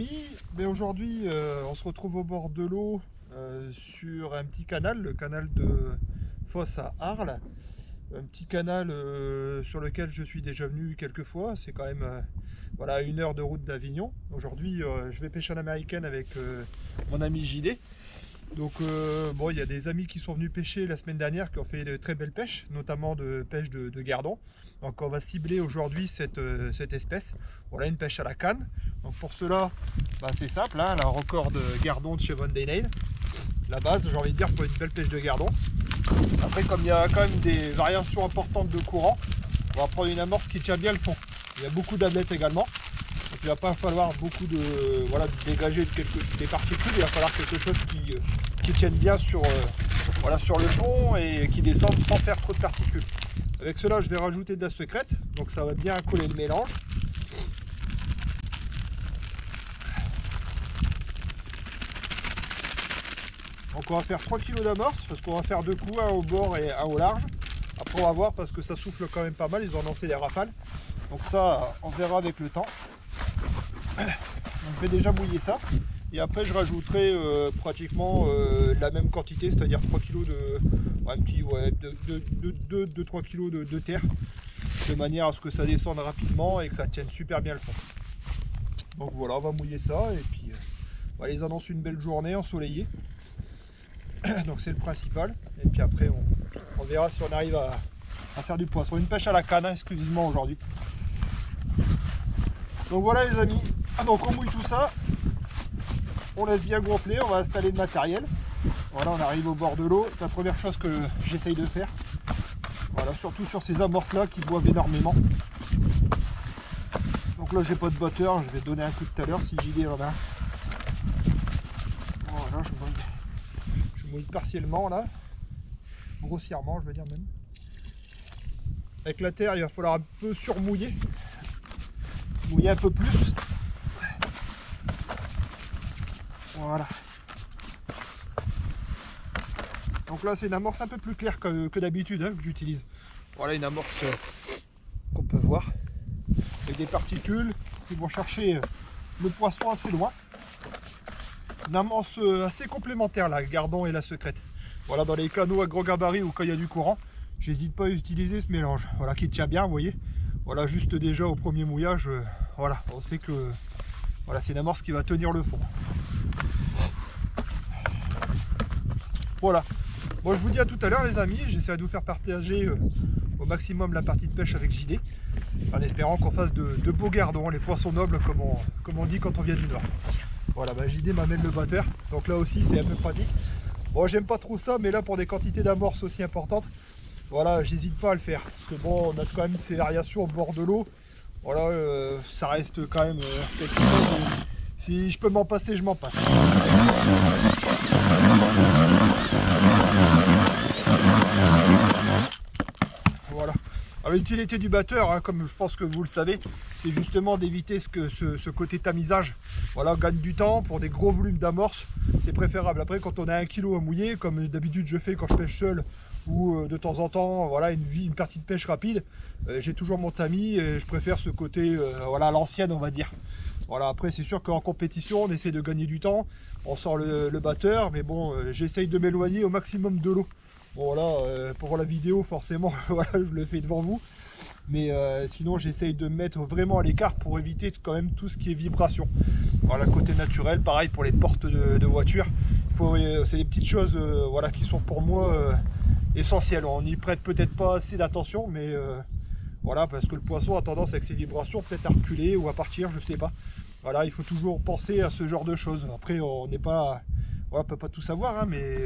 amis, mais aujourd'hui on se retrouve au bord de l'eau sur un petit canal, le canal de Fosse à Arles. Un petit canal sur lequel je suis déjà venu quelques fois. C'est quand même voilà, 1 heure de route d'Avignon. Aujourd'hui je vais pêcher en américaine avec mon ami JD. Donc bon, il y a des amis qui sont venus pêcher la semaine dernière qui ont fait de très belles pêches, notamment de pêche de gardon. Donc on va cibler aujourd'hui cette espèce. Voilà, une pêche à la canne. Donc pour cela, bah, c'est simple, hein, la record de gardon de chez Von Däniel. La base, j'ai envie de dire, pour une belle pêche de gardon. Après, comme il y a quand même des variations importantes de courant, on va prendre une amorce qui tient bien le fond. Il y a beaucoup d'adlettes également. Donc il ne va pas falloir beaucoup de, voilà, de dégager des particules. Il va falloir quelque chose qui tienne bien sur, voilà, sur le fond et qui descende sans faire trop de particules. Avec cela, je vais rajouter de la secrète. Donc ça va bien coller le mélange. Donc on va faire 3 kg d'amorce parce qu'on va faire 2 coups, un au bord et un au large. Après on va voir parce que ça souffle quand même pas mal, ils ont lancé des rafales. Donc ça on verra avec le temps. On peut déjà mouiller ça. Et après je rajouterai pratiquement la même quantité, c'est-à-dire 3 kg de, un petit, ouais, 2-3 kg de terre. De manière à ce que ça descende rapidement et que ça tienne super bien le fond. Donc voilà, on va mouiller ça et puis on va les annoncer une belle journée ensoleillée. Donc c'est le principal. Et puis après on verra si on arrive à faire du poisson. Une pêche à la canne hein, exclusivement aujourd'hui. Donc voilà les amis. Donc on mouille tout ça. On laisse bien gonfler. On va installer le matériel. Voilà, on arrive au bord de l'eau. C'est la première chose que j'essaye de faire. Voilà, surtout sur ces amorces là qui boivent énormément. Donc là j'ai pas de batteur. Je vais donner un coup tout à l'heure si j'y vais là-bas. Voilà, je mouille partiellement là, grossièrement je veux dire même. Avec la terre il va falloir un peu surmouiller, mouiller un peu plus. Voilà. Donc là c'est une amorce un peu plus claire que d'habitude hein, que j'utilise. Voilà une amorce qu'on peut voir avec des particules qui vont chercher le poisson assez loin. Une amorce assez complémentaire la gardon et la secrète. Voilà, dans les canaux à gros gabarit ou quand il y a du courant, j'hésite pas à utiliser ce mélange. Voilà, qui tient bien, vous voyez. Voilà, juste déjà au premier mouillage, voilà, on sait que voilà, c'est une amorce qui va tenir le fond. Voilà. Bon, je vous dis à tout à l'heure les amis, j'essaie de vous faire partager au maximum la partie de pêche avec JD, en espérant qu'on fasse de beaux gardons, les poissons nobles comme on dit quand on vient du nord. Voilà, bah JD m'amène le batteur, donc là aussi c'est un peu pratique. Bon, j'aime pas trop ça, mais là pour des quantités d'amorces aussi importantes, voilà, j'hésite pas à le faire. Parce que bon, on a quand même ces variations au bord de l'eau. Voilà, ça reste quand même quelque chose. Si je peux m'en passer, je m'en passe. Voilà. L'utilité du batteur, hein, comme je pense que vous le savez, c'est justement d'éviter ce côté tamisage. Voilà, on gagne du temps pour des gros volumes d'amorce, c'est préférable. Après, quand on a 1 kg à mouiller, comme d'habitude je fais quand je pêche seul, ou de temps en temps, voilà, une partie de pêche rapide, j'ai toujours mon tamis et je préfère ce côté, voilà, à l'ancienne, on va dire. Voilà, après, c'est sûr qu'en compétition, on essaie de gagner du temps, on sort le batteur, mais bon, j'essaye de m'éloigner au maximum de l'eau. Bon là, pour la vidéo forcément, voilà, je le fais devant vous. Mais sinon j'essaye de me mettre vraiment à l'écart pour éviter quand même tout ce qui est vibration. Voilà, côté naturel, pareil pour les portes de voiture. C'est des petites choses voilà, qui sont pour moi essentielles. On n'y prête peut-être pas assez d'attention, mais voilà, parce que le poisson a tendance avec ses vibrations peut-être à reculer ou à partir, je sais pas. Voilà, il faut toujours penser à ce genre de choses. Après, on n'est pas... Voilà, on peut pas tout savoir, hein, mais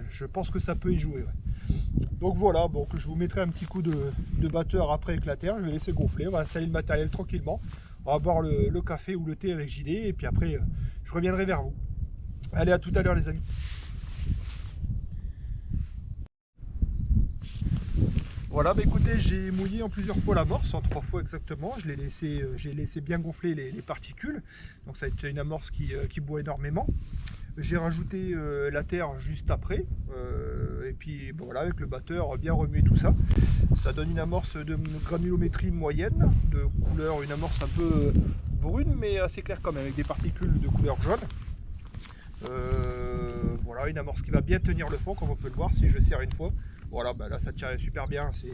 je pense que ça peut y jouer. Ouais. Donc voilà, bon, je vous mettrai un petit coup de batteur après avec la terre. Je vais laisser gonfler, on va installer le matériel tranquillement. On va boire le café ou le thé avec JD et puis après je reviendrai vers vous. Allez, à tout à l'heure les amis. Voilà, bah écoutez, j'ai mouillé en plusieurs fois l'amorce, en 3 fois exactement. J'ai laissé bien gonfler les particules. Donc ça a été une amorce qui boit énormément. J'ai rajouté la terre juste après, et puis bon, voilà, avec le batteur, bien remuer tout ça. Ça donne une amorce de granulométrie moyenne, de couleur, une amorce un peu brune mais assez claire quand même, avec des particules de couleur jaune. Voilà, une amorce qui va bien tenir le fond, comme on peut le voir. Si je serre une fois, voilà, bah là ça tient super bien. C'est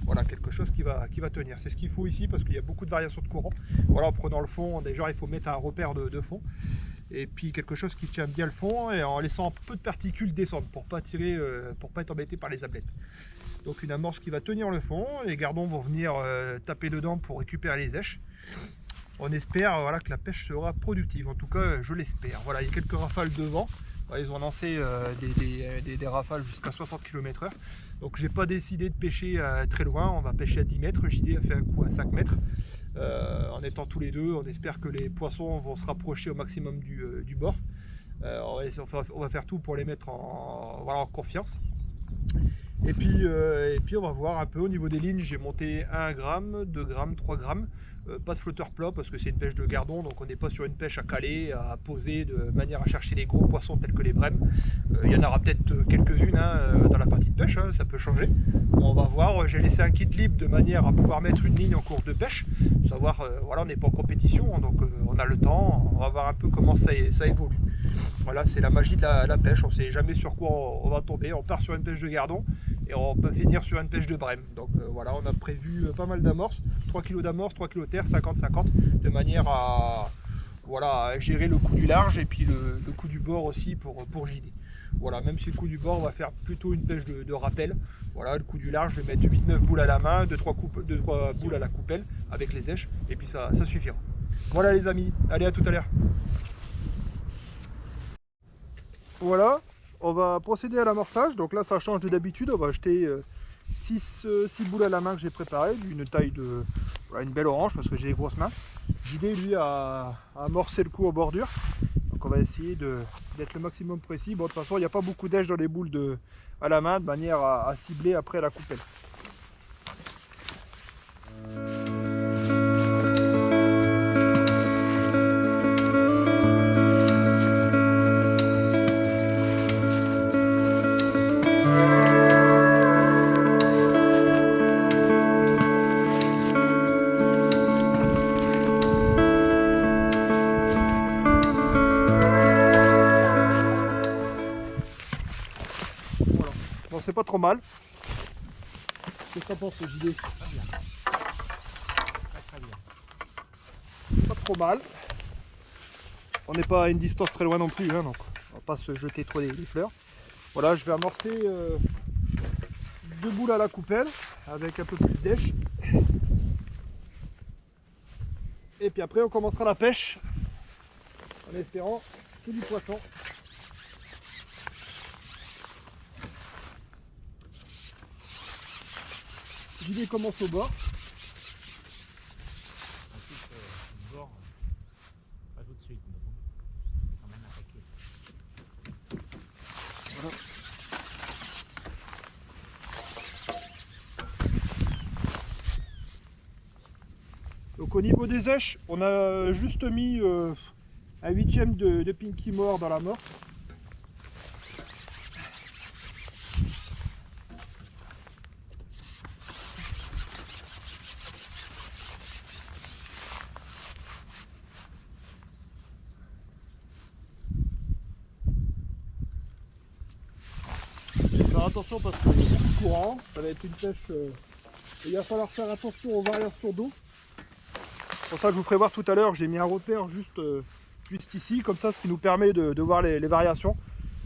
voilà, quelque chose qui va tenir. C'est ce qu'il faut ici parce qu'il y a beaucoup de variations de courant. Voilà, en prenant le fond, déjà il faut mettre un repère de fond. Et puis quelque chose qui tient bien le fond et en laissant peu de particules descendre pour pas tirer, pour pas être embêté par les ablettes. Donc une amorce qui va tenir le fond. Les gardons vont venir taper dedans pour récupérer les èches. On espère voilà, que la pêche sera productive, en tout cas je l'espère. Voilà, il y a quelques rafales de vent. Voilà, ils ont lancé des rafales jusqu'à 60 km/h. Donc j'ai pas décidé de pêcher très loin, on va pêcher à 10 mètres. JD a fait un coup à 5 mètres. En étant tous les deux, on espère que les poissons vont se rapprocher au maximum du bord. On va faire tout pour les mettre en confiance. Et puis on va voir un peu au niveau des lignes. J'ai monté 1 gramme, 2 grammes, 3 grammes. Pas de flotteur plat parce que c'est une pêche de gardon, donc on n'est pas sur une pêche à caler, à poser de manière à chercher les gros poissons tels que les brèmes. Il y en aura peut-être quelques-unes dans la partie de pêche, hein, ça peut changer. On va voir, j'ai laissé un kit libre de manière à pouvoir mettre une ligne en cours de pêche. Savoir, voilà, on n'est pas en compétition, donc on a le temps, on va voir un peu comment ça évolue. Voilà, c'est la magie de la pêche, on ne sait jamais sur quoi on va tomber. On part sur une pêche de gardon et on peut finir sur une pêche de brème. Donc voilà, on a prévu pas mal d'amorces, 3 kg d'amorces, 3 kg de terre, 50-50, de manière à, voilà, à gérer le coup du large et puis le coup du bord aussi pour JD. Voilà, même si le coup du bord, on va faire plutôt une pêche de rappel. Voilà, le coup du large, je vais mettre 8-9 boules à la main, 2-3 boules à la coupelle avec les èches, et puis ça suffira. Voilà les amis, allez à tout à l'heure. Voilà, on va procéder à l'amorçage. Donc là ça change de d'habitude, on va acheter 6 boules à la main que j'ai préparées, d'une taille de voilà, une belle orange parce que j'ai des grosses mains. L'idée lui a amorcé le coup en bordure. Donc on va essayer d'être le maximum précis. Bon, de toute façon il n'y a pas beaucoup d'èches dans les boules à la main de manière à cibler après la coupelle. Bon, c'est pas trop mal. Qu'est-ce que t'en penses, JD? Très bien. Très bien. Pas trop mal. On n'est pas à une distance très loin non plus, hein, donc on va pas se jeter trop les fleurs. Voilà, je vais amorcer 2 boules à la coupelle avec un peu plus d'èche. Et puis après on commencera la pêche en espérant que du poisson. JD commence au bord. Bord, pas tout de suite, mais bon, quand même attaquer. Voilà. Donc au niveau des èches, on a juste mis un 8e de Pinky Mort dans la morte. Faire attention parce qu'il y a beaucoup de courant, ça va être une pêche et il va falloir faire attention aux variations d'eau. C'est pour ça que je vous ferai voir tout à l'heure, j'ai mis un repère juste ici, comme ça, ce qui nous permet de voir les variations.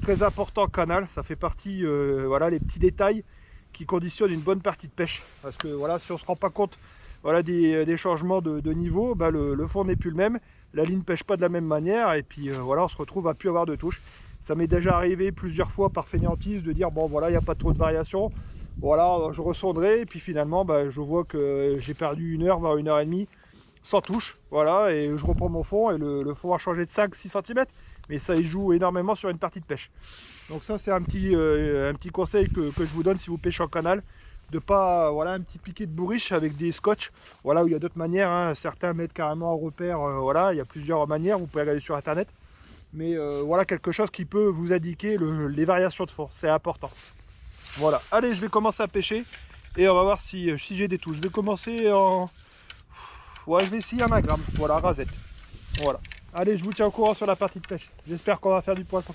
Très important canal, ça fait partie, voilà, les petits détails qui conditionnent une bonne partie de pêche. Parce que voilà, si on ne se rend pas compte voilà, des changements de niveau, bah, le fond n'est plus le même, la ligne ne pêche pas de la même manière, et puis voilà, on se retrouve à plus avoir de touches. Ça m'est déjà arrivé plusieurs fois par fainéantise de dire bon voilà, il n'y a pas trop de variations, voilà, je ressonderai, et puis finalement bah, je vois que j'ai perdu 1 heure, voire 1 heure et demie sans touche, voilà, et je reprends mon fond et le fond a changé de 5-6 cm, mais ça y joue énormément sur une partie de pêche. Donc ça c'est un petit conseil que je vous donne si vous pêchez en canal, de pas, voilà, un petit piquet de bourriche avec des scotch, voilà, où il y a d'autres manières, hein. Certains mettent carrément un repère, voilà, il y a plusieurs manières, vous pouvez regarder sur internet. Mais voilà quelque chose qui peut vous indiquer les variations de fond, c'est important. Voilà, allez, je vais commencer à pêcher et on va voir si j'ai des touches. Je vais commencer Ouais, je vais essayer un agramme. Voilà, rasette. Voilà. Allez, je vous tiens au courant sur la partie de pêche. J'espère qu'on va faire du poisson.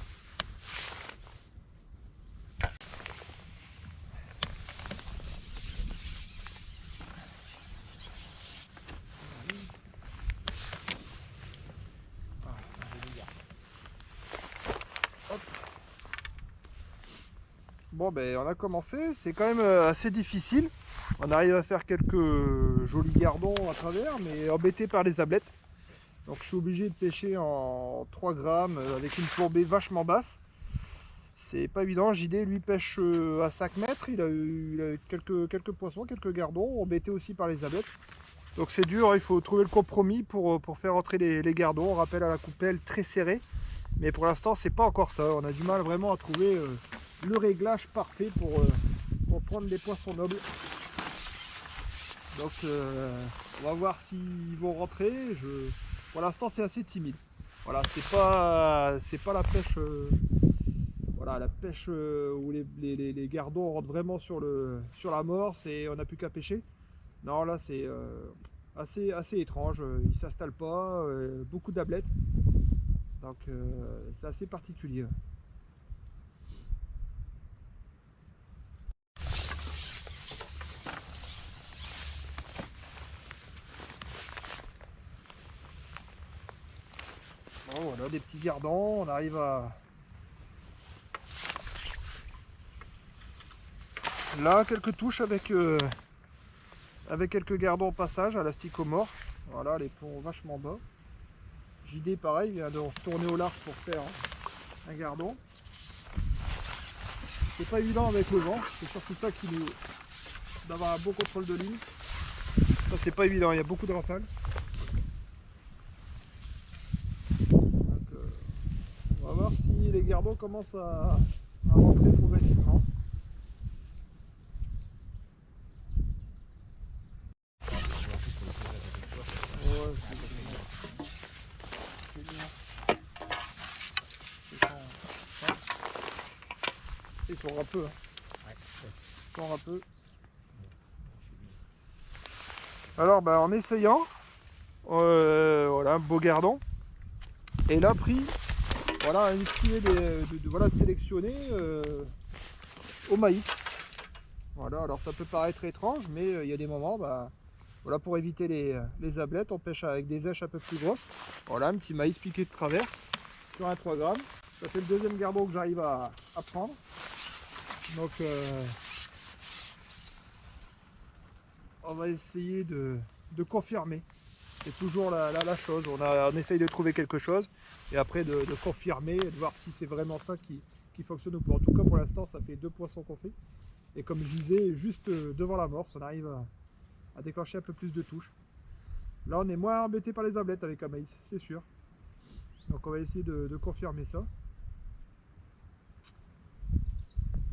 Bon, ben on a commencé. C'est quand même assez difficile. On arrive à faire quelques jolis gardons à travers, mais embêté par les ablettes. Donc je suis obligé de pêcher en 3 grammes avec une courbée vachement basse. C'est pas évident. JD lui pêche à 5 mètres. Il a eu quelques poissons, quelques gardons, embêté aussi par les ablettes. Donc c'est dur, il faut trouver le compromis pour faire entrer les gardons. On rappelle à la coupelle très serrée. Mais pour l'instant, c'est pas encore ça. On a du mal vraiment à trouver le réglage parfait pour prendre des poissons nobles. Donc on va voir s'ils vont rentrer. Pour l'instant, c'est assez timide. Voilà, c'est pas la pêche. Voilà, la pêche où les gardons rentrent vraiment sur l'amorce et on n'a plus qu'à pêcher. Non, là c'est assez étrange. Ils ne s'installent pas, beaucoup d'ablettes. Donc c'est assez particulier. Bon, voilà, des petits gardons, on arrive à... Là, quelques touches avec quelques gardons au passage à l'asticomore. Voilà, les plombs vachement bas. JD, pareil, vient de retourner au large pour faire un gardon. C'est pas évident avec le vent, c'est surtout ça qui nous... d'avoir un bon contrôle de ligne. Ça, c'est pas évident, il y a beaucoup de rafales. Donc, on va voir si les gardons commencent à rentrer progressivement. Ouais, c'est bien. Ils sont râpeux. Hein. Ils sont râpeux. Alors, bah, en essayant, voilà, un beau gardon. Et là, pris, voilà, essayé de sélectionner au maïs. Voilà, alors ça peut paraître étrange, mais il y a des moments, bah, voilà, pour éviter les ablettes, on pêche avec des èches un peu plus grosses. Voilà, un petit maïs piqué de travers sur un 3 grammes. Ça fait le deuxième gardon que j'arrive à prendre. Donc, on va essayer de confirmer. C'est toujours la chose. On essaye de trouver quelque chose et après de confirmer et de voir si c'est vraiment ça qui fonctionne ou pas. En tout cas, pour l'instant, ça fait 2 poissons qu'on fait. Et comme je disais, juste devant l'amorce, on arrive à déclencher un peu plus de touches. Là, on est moins embêté par les ablettes avec un maïs, c'est sûr. Donc, on va essayer de confirmer ça. En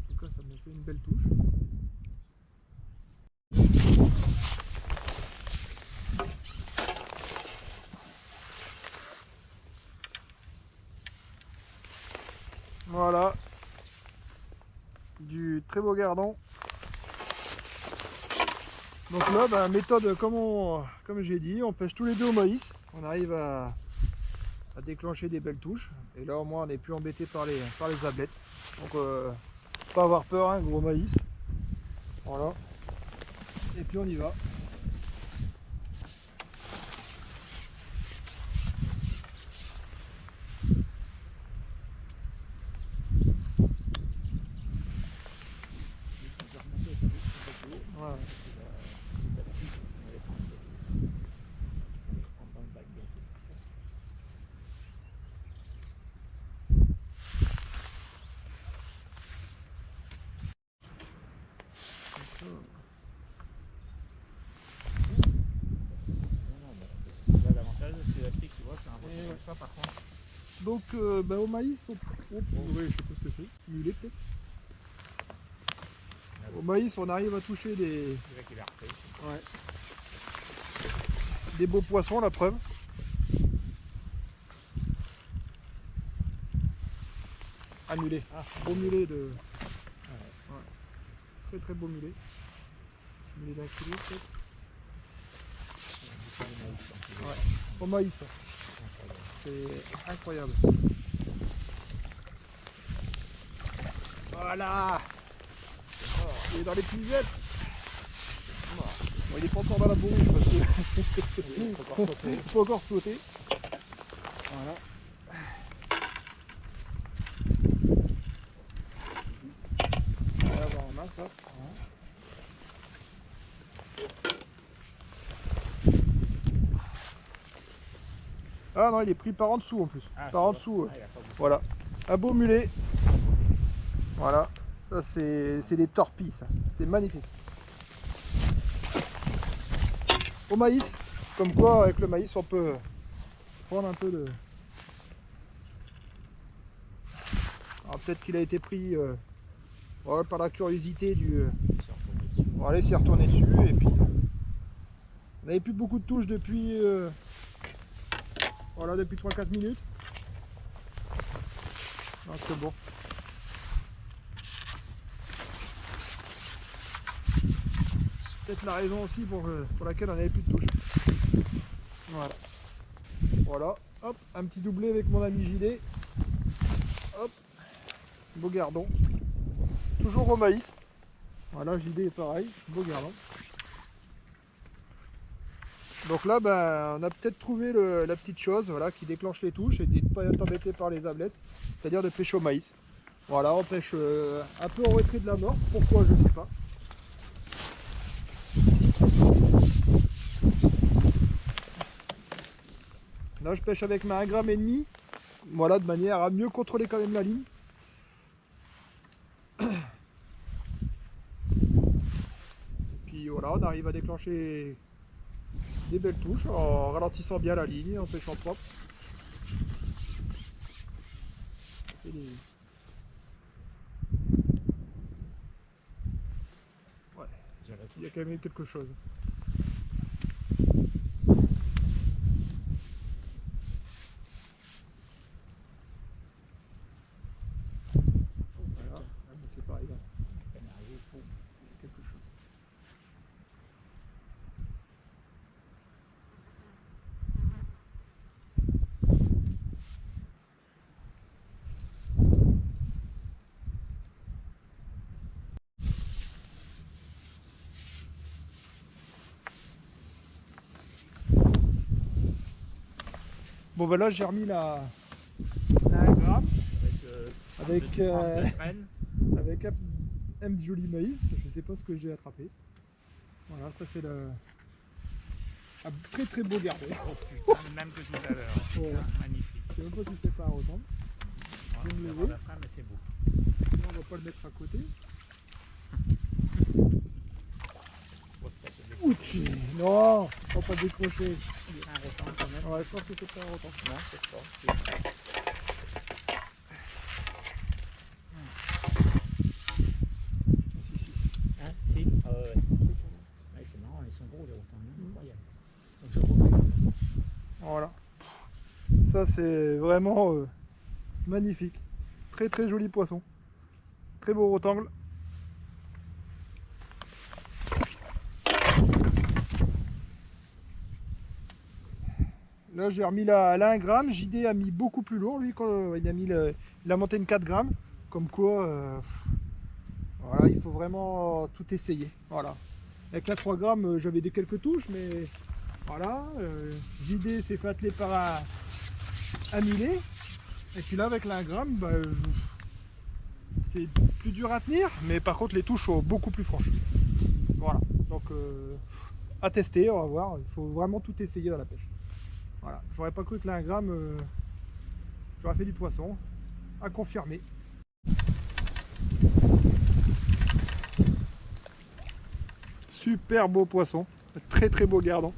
tout cas, ça me fait une belle touche. Voilà, du très beau gardon. Donc là, bah, méthode comme j'ai dit, on pêche tous les deux au maïs. On arrive à déclencher des belles touches. Et là, au moins, on n'est plus embêté par les ablettes. Donc, pas avoir peur, hein, gros maïs. Voilà. Et puis on y va. Voilà. Donc bah, au maïs, oui, je sais pas ce que c'est, mulet peut-être. Au maïs, on arrive à toucher des beaux poissons, la preuve. Un mulet, beau mulet de... Ouais. Très très beau mulet. Mulet d'un kilo peut-être. Ouais. Au maïs. C'est incroyable. Voilà. Il est dans les puisettes. Bon, il n'est pas encore dans la bourriche parce que il faut encore sauter. Voilà. Voilà, bah, on a ça. Ah non, il est pris par en dessous en plus. Par en dessous. Voilà. Un beau mulet. Voilà. Ça, c'est des torpilles, ça. C'est magnifique. Au maïs. Comme quoi, avec le maïs, on peut prendre un peu de... Alors peut-être qu'il a été pris ouais, par la curiosité du... Voilà, il s'est retourné dessus. Et puis... On n'avait plus beaucoup de touches depuis... Voilà, depuis 3-4 minutes. Donc c'est bon. C'est peut-être la raison aussi pour laquelle on n'avait plus de touches. Voilà. Voilà. Hop, un petit doublé avec mon ami JD. Hop. Beau gardon. Toujours au maïs. Voilà, JD est pareil. Beau gardon. Donc là, ben, on a peut-être trouvé la petite chose voilà, qui déclenche les touches et de ne pas être embêté par les ablettes, c'est-à-dire de pêcher au maïs. Voilà, on pêche un peu en retrait de la mort. Pourquoi, je ne sais pas. Là, je pêche avec ma 1,5 g. Voilà, de manière à mieux contrôler quand même la ligne. Et puis voilà, on arrive à déclencher des belles touches en ralentissant bien la ligne, en pêchant propre. Ouais, il y a quand même quelque chose. Voilà, c'est pareil. Là. Quelque chose. Bon ben là j'ai remis la 1 gramme avec un joli maïs, je sais pas ce que j'ai attrapé. Voilà, ça c'est un très beau gardon. Oh putain, le même que tout à l'heure. Ouais. Magnifique. Je sais même pas si c'est pas un autant. Ouais, Je vais me on lever. la fera, mais c'est beau. Là, on va pas le mettre à côté. Ouch, non, on va pas décrocher. Il y a un rotan quand même. Ouais, je pense que c'est pas un autant. Non, c'est fort. Hein, si. Ouais, c'est marrant, ils sont gros les rotans, incroyable. Donc je regarde. Voilà. Ça c'est vraiment magnifique. Très joli poisson. Très beau rectangle. Là j'ai remis la 1 gramme, JD a mis beaucoup plus lourd lui quand il a monté une 4 grammes. Comme quoi voilà, il faut vraiment tout essayer. Voilà. Avec la 3 grammes j'avais quelques touches mais voilà. JD s'est fait atteler par un mulet. Et puis là avec la 1 gramme bah, c'est plus dur à tenir mais par contre les touches sont beaucoup plus franches. Voilà. Donc à tester, on va voir. Il faut vraiment tout essayer dans la pêche. Voilà, j'aurais pas cru que là 1 gramme, j'aurais fait du poisson, à confirmer. Super beau poisson, très beau gardon.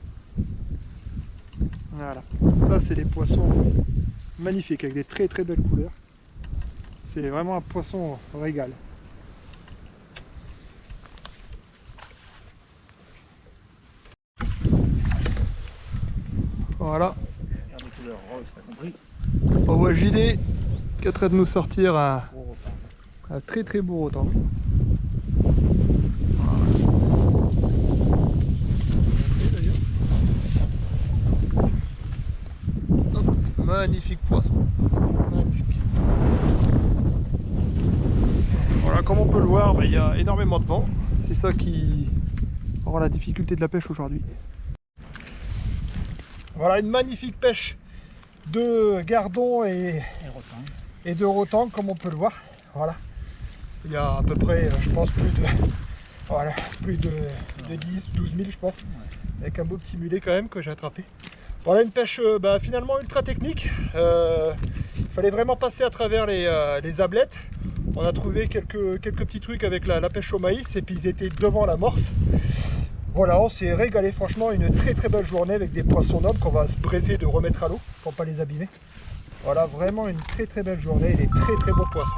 Voilà, ça c'est des poissons magnifiques avec des très belles couleurs. C'est vraiment un poisson régal. Voilà. Regarde les couleurs roses, t'as compris? On voit JD qui est en train de nous sortir un très beau rotan. Voilà. Magnifique poisson. Magnifique. Voilà, comme on peut le voir, il y a énormément de vent. C'est ça qui rend la difficulté de la pêche aujourd'hui. Voilà une magnifique pêche de gardon et de rotang, comme on peut le voir. Voilà. Il y a à peu près, je pense, plus de 10, 12 000, je pense. Avec un beau petit mulet quand même que j'ai attrapé. Voilà une pêche finalement ultra technique. Il fallait vraiment passer à travers les ablettes. On a trouvé quelques petits trucs avec la pêche au maïs et puis ils étaient devant l'amorce. Voilà, on s'est régalé, franchement, une très très belle journée avec des poissons nobles qu'on va se braiser de remettre à l'eau pour pas les abîmer. Voilà, vraiment une très très belle journée et des très très beaux poissons.